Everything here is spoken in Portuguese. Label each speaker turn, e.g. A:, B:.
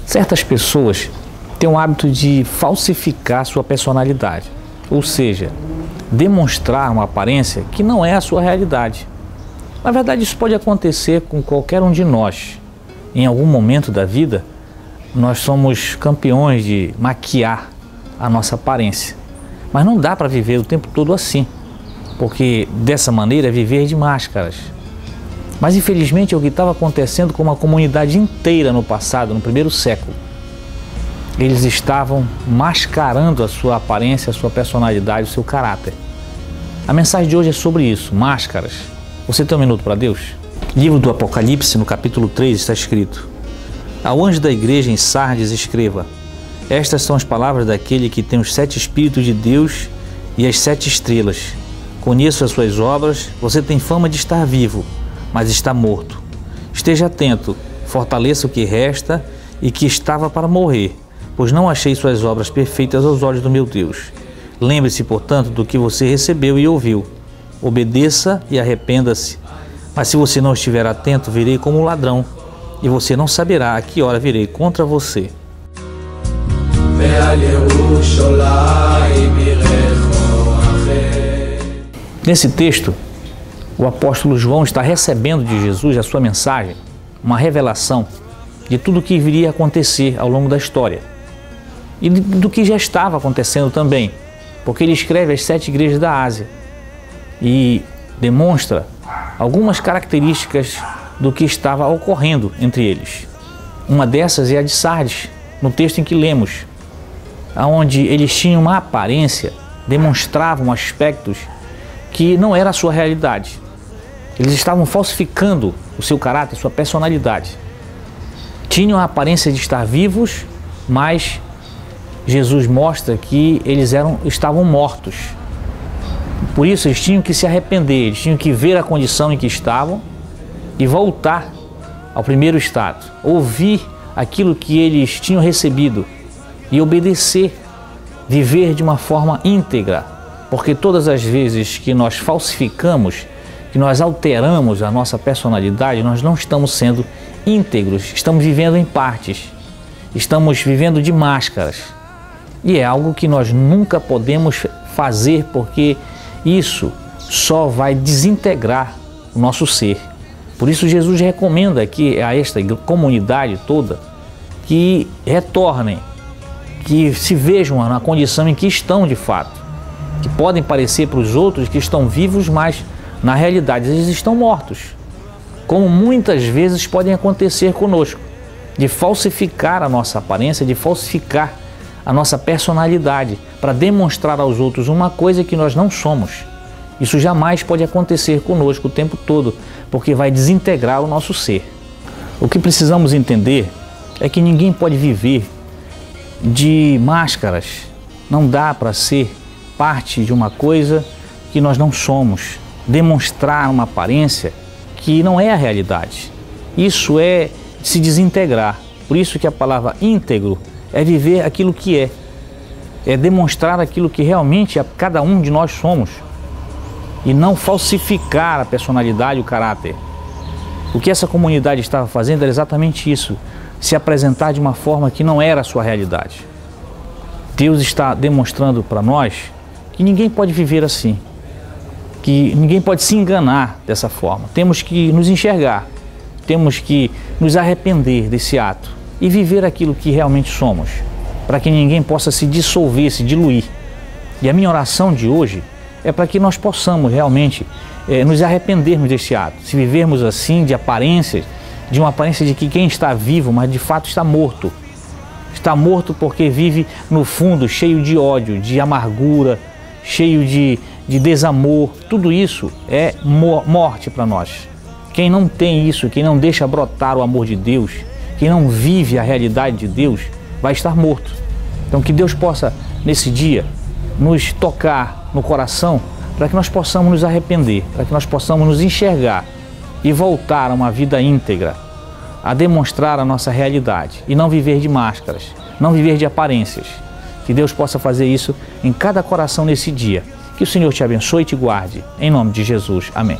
A: Certas pessoas têm o hábito de falsificar sua personalidade, ou seja, demonstrar uma aparência que não é a sua realidade. Na verdade, isso pode acontecer com qualquer um de nós. Em algum momento da vida, nós somos campeões de maquiar a nossa aparência. Mas não dá para viver o tempo todo assim, porque dessa maneira é viver de máscaras. Mas infelizmente é o que estava acontecendo com uma comunidade inteira no passado, no primeiro século. Eles estavam mascarando a sua aparência, a sua personalidade, o seu caráter. A mensagem de hoje é sobre isso, máscaras. Você tem um minuto para Deus? Livro do Apocalipse, no capítulo 3, está escrito: ao anjo da igreja em Sardes escreva: estas são as palavras daquele que tem os 7 Espíritos de Deus e as 7 estrelas. Conheço as suas obras, você tem fama de estar vivo, mas está morto. Esteja atento, fortaleça o que resta e que estava para morrer, pois não achei suas obras perfeitas aos olhos do meu Deus. Lembre-se, portanto, do que você recebeu e ouviu. Obedeça e arrependa-se. Mas se você não estiver atento, virei como um ladrão, e você não saberá a que hora virei contra você. Nesse texto, o apóstolo João está recebendo de Jesus a sua mensagem, uma revelação de tudo o que viria a acontecer ao longo da história e do que já estava acontecendo também, porque ele escreve às 7 igrejas da Ásia e demonstra algumas características do que estava ocorrendo entre eles. Uma dessas é a de Sardes, no texto em que lemos, onde eles tinham uma aparência, demonstravam aspectos que não era a sua realidade. Eles estavam falsificando o seu caráter, sua personalidade. Tinham a aparência de estar vivos, mas Jesus mostra que eles estavam mortos. Por isso eles tinham que se arrepender, eles tinham que ver a condição em que estavam e voltar ao primeiro estado, ouvir aquilo que eles tinham recebido e obedecer, viver de uma forma íntegra, porque todas as vezes que nós falsificamos, que nós alteramos a nossa personalidade, nós não estamos sendo íntegros, estamos vivendo em partes, estamos vivendo de máscaras. E é algo que nós nunca podemos fazer, porque isso só vai desintegrar o nosso ser. Por isso Jesus recomenda aqui a esta comunidade toda que retornem, que se vejam na condição em que estão de fato, que podem parecer para os outros que estão vivos, mas na realidade eles estão mortos, como muitas vezes podem acontecer conosco, de falsificar a nossa aparência, de falsificar a nossa personalidade para demonstrar aos outros uma coisa que nós não somos. Isso jamais pode acontecer conosco o tempo todo, porque vai desintegrar o nosso ser. O que precisamos entender é que ninguém pode viver de máscaras. Não dá para ser parte de uma coisa que nós não somos, demonstrar uma aparência que não é a realidade. Isso é se desintegrar. Por isso que a palavra íntegro é viver aquilo que é demonstrar aquilo que realmente cada um de nós somos e não falsificar a personalidade e o caráter. O que essa comunidade estava fazendo era exatamente isso, se apresentar de uma forma que não era a sua realidade. Deus está demonstrando para nós que ninguém pode viver assim, que ninguém pode se enganar dessa forma. Temos que nos enxergar, temos que nos arrepender desse ato e viver aquilo que realmente somos, para que ninguém possa se dissolver, se diluir. E a minha oração de hoje é para que nós possamos realmente nos arrependermos desse ato. Se vivermos assim, de aparências, de uma aparência de que quem está vivo, mas de fato está morto. Está morto porque vive no fundo cheio de ódio, de amargura, cheio de desamor. Tudo isso é morte para nós. Quem não tem isso, quem não deixa brotar o amor de Deus, quem não vive a realidade de Deus, vai estar morto. Então que Deus possa, nesse dia, nos tocar no coração para que nós possamos nos arrepender, para que nós possamos nos enxergar e voltar a uma vida íntegra, a demonstrar a nossa realidade e não viver de máscaras, não viver de aparências. Que Deus possa fazer isso em cada coração nesse dia. Que o Senhor te abençoe e te guarde. Em nome de Jesus. Amém.